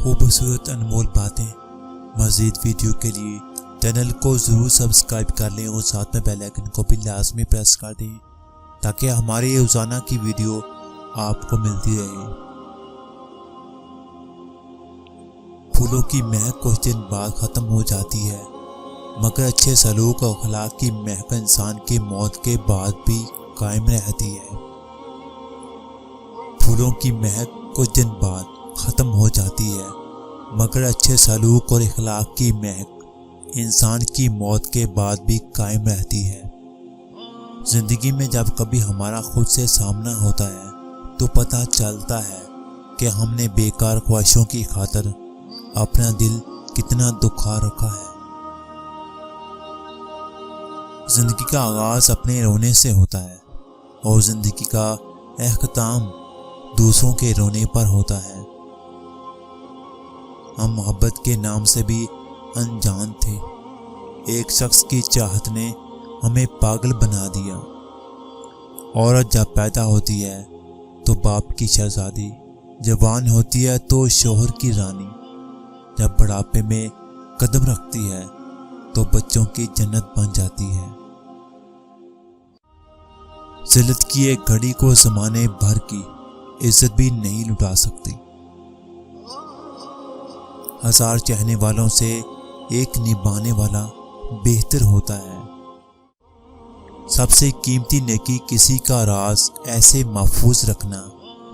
خوبصورت انمول باتیں۔ مزید ویڈیو کے لیے چینل کو ضرور سبسکرائب کر لیں اور ساتھ میں بیل آئیکن کو بھی لازمی پریس کر دیں تاکہ ہماری روزانہ کی ویڈیو آپ کو ملتی رہے۔ پھولوں کی مہک کچھ دن بعد ختم ہو جاتی ہے، مگر اچھے سلوک اور اخلاق کی مہک انسان کی موت کے بعد بھی قائم رہتی ہے۔ پھولوں کی مہک کچھ دن بعد ختم ہو جاتی ہے، مگر اچھے سلوک اور اخلاق کی مہک انسان کی موت کے بعد بھی قائم رہتی ہے۔ زندگی میں جب کبھی ہمارا خود سے سامنا ہوتا ہے تو پتہ چلتا ہے کہ ہم نے بیکار خواہشوں کی خاطر اپنا دل کتنا دکھا رکھا ہے۔ زندگی کا آغاز اپنے رونے سے ہوتا ہے اور زندگی کا اختتام دوسروں کے رونے پر ہوتا ہے۔ ہم محبت کے نام سے بھی انجان تھے۔ ایک شخص کی چاہت نے ہمیں پاگل بنا دیا۔ عورت جب پیدا ہوتی ہے تو باپ کی شہزادی، جوان ہوتی ہے تو شوہر کی رانی، جب بڑھاپے میں قدم رکھتی ہے تو بچوں کی جنت بن جاتی ہے۔ ذلت کی ایک گھڑی کو زمانے بھر کی عزت بھی نہیں لٹا سکتی۔ ہزار چاہنے والوں سے ایک نبھانے والا بہتر ہوتا ہے۔ سب سے قیمتی نیکی کسی کا راز ایسے محفوظ رکھنا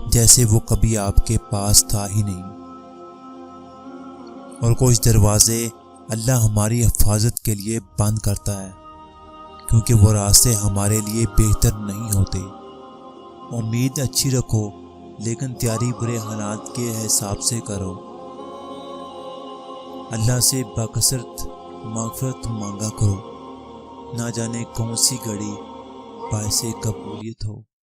جیسے وہ کبھی آپ کے پاس تھا ہی نہیں۔ اور کچھ دروازے اللہ ہماری حفاظت کے لیے بند کرتا ہے کیونکہ وہ راستے ہمارے لیے بہتر نہیں ہوتے۔ امید اچھی رکھو لیکن تیاری برے حالات کے حساب سے کرو۔ اللہ سے باکثرت مغفرت مانگا کرو، نہ جانے کون سی گھڑی باعث قبولیت ہو۔